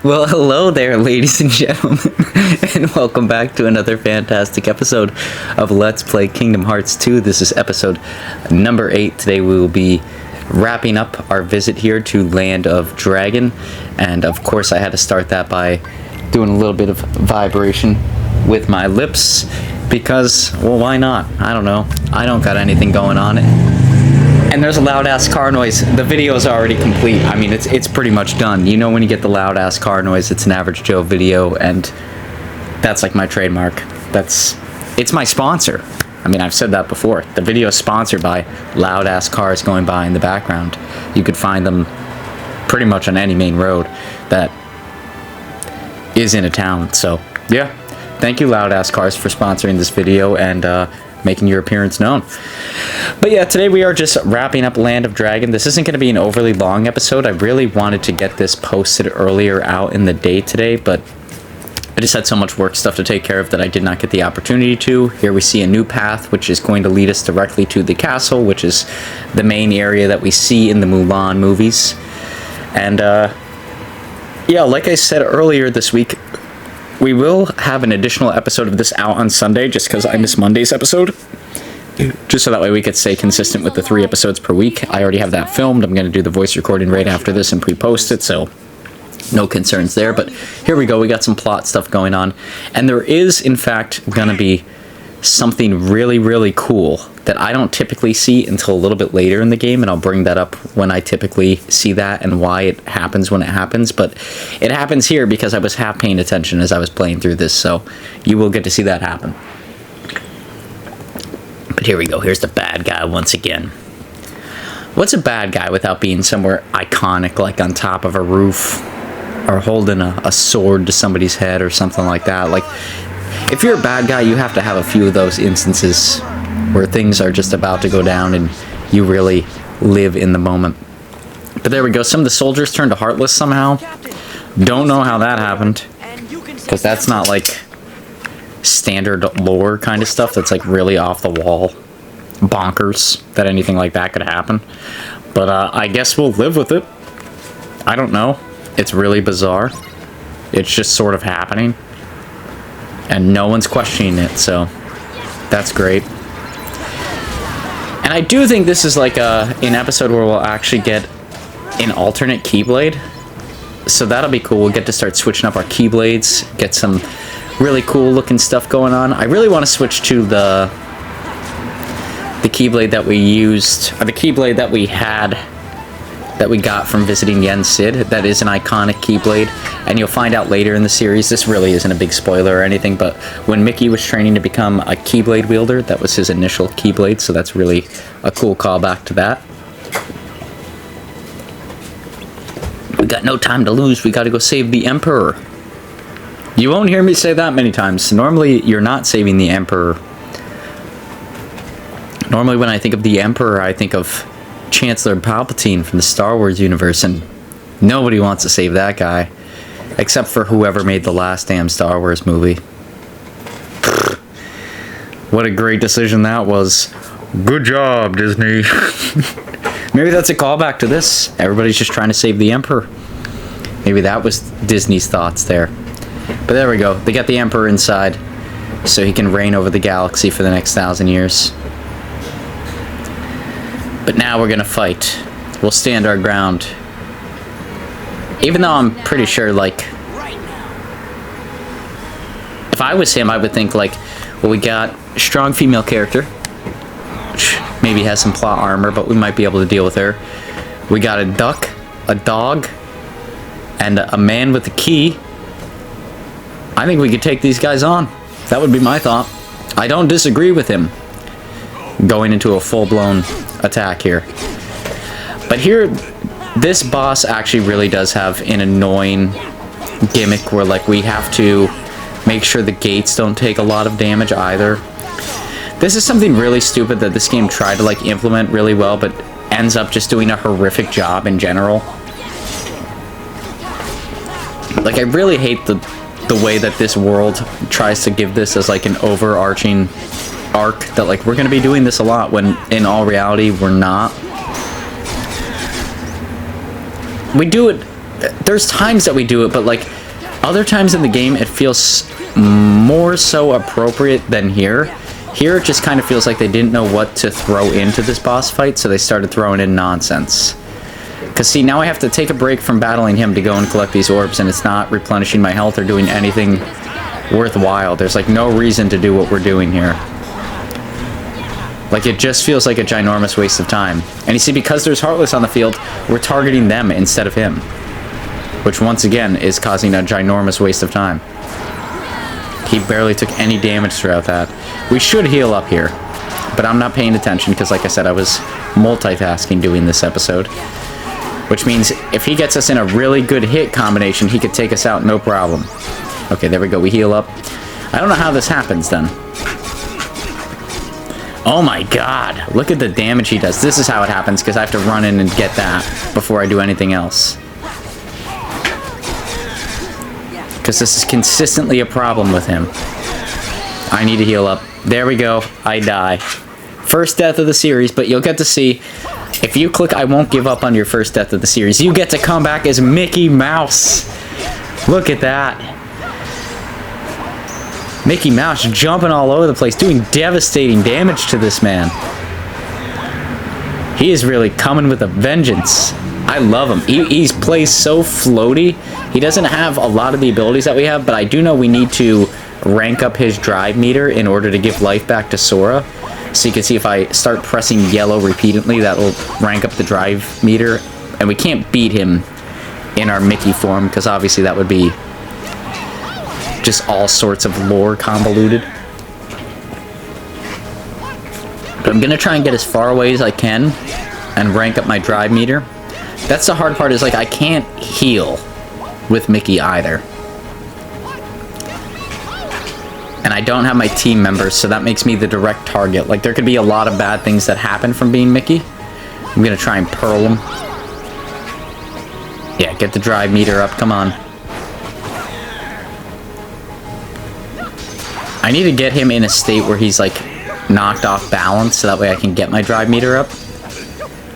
Well, hello there, ladies and gentlemen, and welcome back to another fantastic episode of Let's Play Kingdom Hearts 2. This is episode number 8. Today we will be wrapping up our visit here to Land of Dragon, and of course I had to start that by doing a little bit of vibration with my lips, because, well, why not? I don't know. I don't got anything going on. And there's a loud-ass car noise. The video is already complete. I mean, it's pretty much done. You know when you get the loud-ass car noise, it's an Average Joe video, and that's like my trademark. It's my sponsor. I mean, I've said that before. The video is sponsored by loud-ass cars going by in the background. You could find them pretty much on any main road that is in a town. So, yeah. Thank you, loud-ass cars, for sponsoring this video and making your appearance known. But yeah, today we are just wrapping up Land of Dragon. This isn't going to be an overly long episode. I really wanted to get this posted earlier out in the day today, but I just had so much work stuff to take care of that I did not get the opportunity to. Here we see a new path, which is going to lead us directly to the castle, which is the main area that we see in the Mulan movies. And yeah, like I said earlier this week, we will have an additional episode of this out on Sunday, just because I missed Monday's episode. Just so that way we could stay consistent with the 3 episodes per week. I already have that filmed. I'm going to do the voice recording right after this and pre-post it, so no concerns there. But here we go. We got some plot stuff going on. And there is, in fact, going to be something really, really cool that I don't typically see until a little bit later in the game, and I'll bring that up when I typically see that and why it happens when it happens. But it happens here because I was half paying attention as I was playing through this, so you will get to see that happen. But here we go. Here's the bad guy once again. What's a bad guy without being somewhere iconic, like on top of a roof or holding a sword to somebody's head or something like that? Like, if you're a bad guy, you have to have a few of those instances where things are just about to go down and you really live in the moment. But there we go. Some of the soldiers turned to Heartless somehow. Don't know how that happened, because that's not like standard lore kind of stuff. That's like really off the wall bonkers that anything like that could happen. But I guess we'll live with it. I don't know. It's really bizarre. It's just sort of happening, and no one's questioning it, so that's great. And I do think this is like an episode where we'll actually get an alternate Keyblade, so that'll be cool. We'll get to start switching up our Keyblades, get some really cool looking stuff going on. I really want to switch to the Keyblade that we used, or the Keyblade that we had, that we got from visiting Yen Sid. That is an iconic Keyblade, and you'll find out later in the series, this really isn't a big spoiler or anything, but when Mickey was training to become a Keyblade wielder, that was his initial Keyblade, so that's really a cool callback to that. We got no time to lose. We got to go save the Emperor. You won't hear me say that many times. Normally, you're not saving the Emperor. Normally, when I think of the Emperor, I think of Chancellor Palpatine from the Star Wars universe, and nobody wants to save that guy, except for whoever made the last damn Star Wars movie. What a great decision that was. Good job, Disney. Maybe that's a callback to this. Everybody's just trying to save the Emperor. Maybe that was Disney's thoughts there. But there we go. They got the Emperor inside, so he can reign over the galaxy for the next 1,000 years. But now we're gonna fight. We'll stand our ground. Even though I'm pretty sure, like, if I was him, I would think, like, well, we got a strong female character, which maybe has some plot armor, but we might be able to deal with her. We got a duck, a dog, and a man with a key. I think we could take these guys on. That would be my thought. I don't disagree with him going into a full-blown attack here. But here, this boss actually really does have an annoying gimmick where, like, we have to make sure the gates don't take a lot of damage either. This is something really stupid that this game tried to, like, implement really well, but ends up just doing a horrific job in general. Like, I really hate the way that this world tries to give this as, like, an overarching arc that, like, we're gonna be doing this a lot, when in all reality we're not. We do it there's times that we do it, but like other times in the game it feels more so appropriate than here. Here it just kind of feels like they didn't know what to throw into this boss fight, so they started throwing in nonsense. Because see, now I have to take a break from battling him to go and collect these orbs, and it's not replenishing my health or doing anything worthwhile. There's like no reason to do what we're doing here. Like, it just feels like a ginormous waste of time. And you see, because there's Heartless on the field, we're targeting them instead of him. Which, once again, is causing a ginormous waste of time. He barely took any damage throughout that. We should heal up here. But I'm not paying attention because, like I said, I was multitasking doing this episode. Which means if he gets us in a really good hit combination, he could take us out no problem. Okay, there we go. We heal up. I don't know how this happens, then. Oh my god. Look at the damage he does. This is how it happens, because I have to run in and get that before I do anything else. Because this is consistently a problem with him. I need to heal up. There we go. I die. First death of the series, but you'll get to see... If you click I won't give up on your first death of the series, you get to come back as Mickey Mouse. Look at that. Mickey Mouse jumping all over the place, doing devastating damage to this man. He is really coming with a vengeance. I love him. He plays so floaty. He doesn't have a lot of the abilities that we have, but I do know we need to rank up his drive meter in order to give life back to Sora. So you can see if I start pressing yellow repeatedly, that will rank up the drive meter. And we can't beat him in our Mickey form, because obviously that would be just all sorts of lore convoluted. But I'm going to try and get as far away as I can and rank up my drive meter. That's the hard part, is like I can't heal with Mickey either. And I don't have my team members, so that makes me the direct target. Like, there could be a lot of bad things that happen from being Mickey. I'm gonna try and pearl him. Yeah, get the drive meter up, come on. I need to get him in a state where he's, like, knocked off balance, so that way I can get my drive meter up.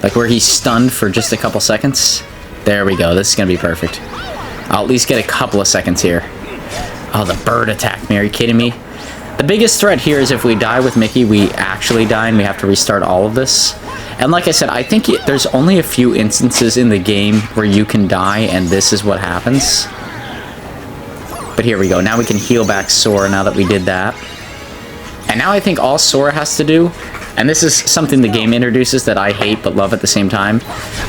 Like, where he's stunned for just a couple seconds. There we go, this is gonna be perfect. I'll at least get a couple of seconds here. Oh, the bird attacked me. Are you kidding me? The biggest threat here is if we die with Mickey, we actually die and we have to restart all of this. And like I said, I think there's only a few instances in the game where you can die and this is what happens. But here we go. Now we can heal back Sora now that we did that. And now I think all Sora has to do, and this is something the game introduces that I hate but love at the same time,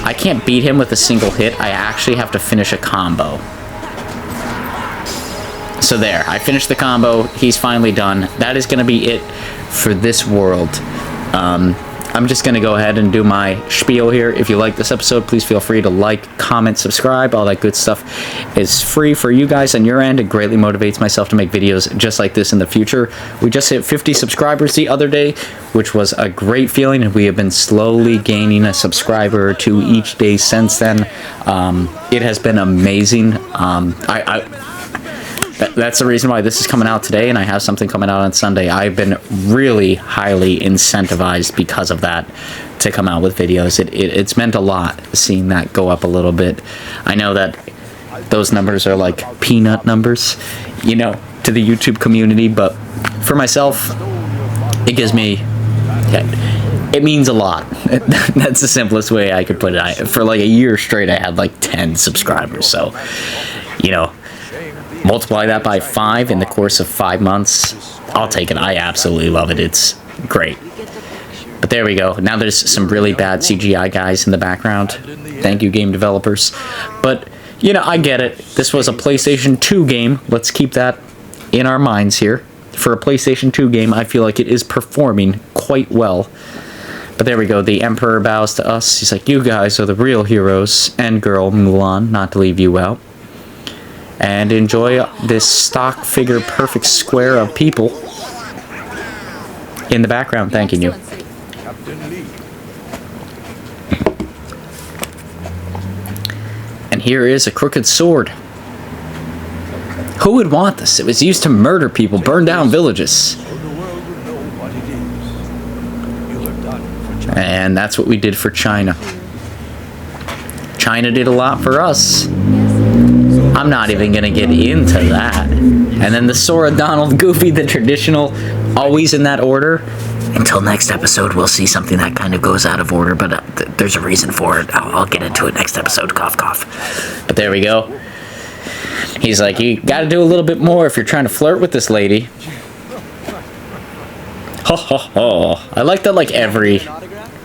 I can't beat him with a single hit. I actually have to finish a combo. So there, I finished the combo, he's finally done. That is going to be it for this world. I'm just going to go ahead and do my spiel here. If you like this episode, please feel free to like, comment, subscribe. All that good stuff is free for you guys on your end. It greatly motivates myself to make videos just like this in the future. We just hit 50 subscribers the other day, which was a great feeling, and we have been slowly gaining a subscriber or two each day since then. It has been amazing. That's the reason why this is coming out today, and I have something coming out on Sunday. I've been really highly incentivized because of that to come out with videos. It's meant a lot seeing that go up a little bit. I know that those numbers are like peanut numbers, you know, to the YouTube community, but for myself, it gives me... It means a lot. That's the simplest way I could put it. For like a year straight, I had like 10 subscribers, so, you know... Multiply that by 5 in the course of 5 months. I'll take it. I absolutely love it. It's great. But there we go. Now there's some really bad CGI guys in the background. Thank you, game developers. But, you know, I get it. This was a PlayStation 2 game. Let's keep that in our minds here. For a PlayStation 2 game, I feel like it is performing quite well. But there we go. The Emperor bows to us. He's like, you guys are the real heroes. And girl, Mulan, not to leave you out. And enjoy this stock figure perfect square of people in the background thanking you. And here is a crooked sword. Who would want this? It was used to murder people, burn down villages. And that's what we did for China. China did a lot for us. I'm not even gonna get into that. And then the Sora, Donald, Goofy, the traditional, always in that order. Until next episode, we'll see something that kind of goes out of order, but there's a reason for it. I'll get into it next episode, cough, cough. But there we go. He's like, you gotta do a little bit more if you're trying to flirt with this lady. Ho, ho, ho. I like that, like, every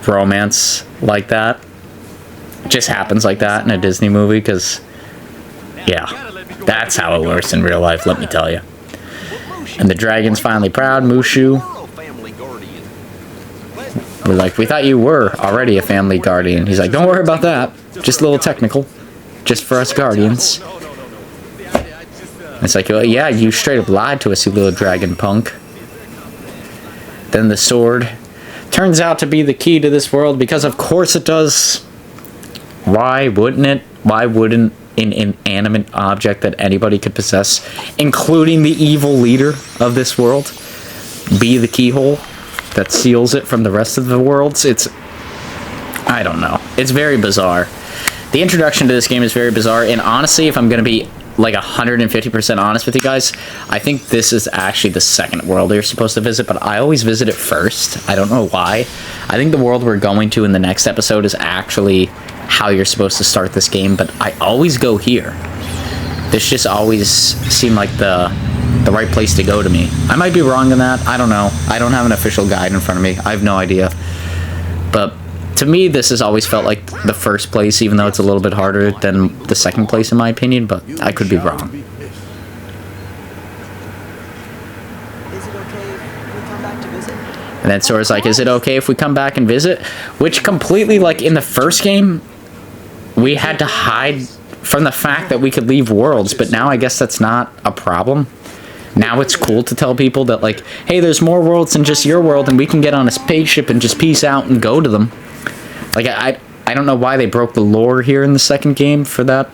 romance like that just happens like that in a Disney movie, because, yeah, that's how it works in real life, let me tell you. And the dragon's finally proud, Mushu. We're like, we thought you were already a family guardian. He's like, don't worry about that. Just a little technical. Just for us guardians. It's like, well, yeah, you straight up lied to us, you little dragon punk. Then the sword turns out to be the key to this world, because of course it does. Why wouldn't it? Why wouldn't an inanimate object that anybody could possess, including the evil leader of this world, be the keyhole that seals it from the rest of the worlds? It's, I don't know. It's very bizarre. The introduction to this game is very bizarre, and honestly, if I'm going to be like 150% honest with you guys, I think this is actually the second world you're supposed to visit, but I always visit it first. I don't know why. I think the world we're going to in the next episode is actually how you're supposed to start this game, but I always go here. This just always seemed like the right place to go to me. I might be wrong in that. I don't know. I don't have an official guide in front of me. I have no idea. But to me, this has always felt like the first place, even though it's a little bit harder than the second place, in my opinion, but I could be wrong. Is it okay if we come back to visit? And then Sora's like, is it okay if we come back and visit? Which completely, like, in the first game, we had to hide from the fact that we could leave worlds, but now I guess that's not a problem. Now it's cool to tell people that, like, hey, there's more worlds than just your world, and we can get on a spaceship and just peace out and go to them. Like, I don't know why they broke the lore here in the second game for that.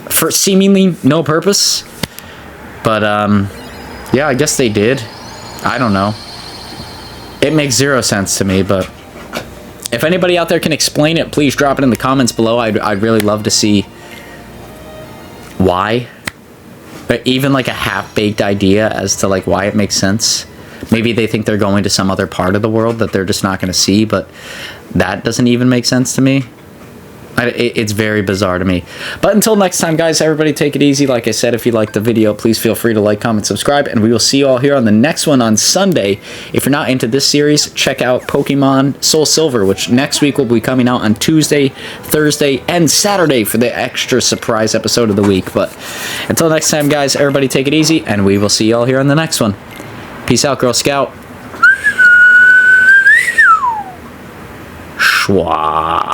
For seemingly no purpose. But, yeah, I guess they did. I don't know. It makes zero sense to me, but if anybody out there can explain it, please drop it in the comments below. I'd really love to see why. But even, like, a half-baked idea as to, like, why it makes sense. Maybe they think they're going to some other part of the world that they're just not going to see, but that doesn't even make sense to me. It's very bizarre to me. But until next time, guys, everybody take it easy. Like I said, if you liked the video, please feel free to like, comment, subscribe, and we will see you all here on the next one on Sunday. If you're not into this series, check out Pokemon Soul Silver, which next week will be coming out on Tuesday, Thursday, and Saturday for the extra surprise episode of the week. But until next time, guys, everybody take it easy, and we will see you all here on the next one. Peace out, Girl Scout. Schwa.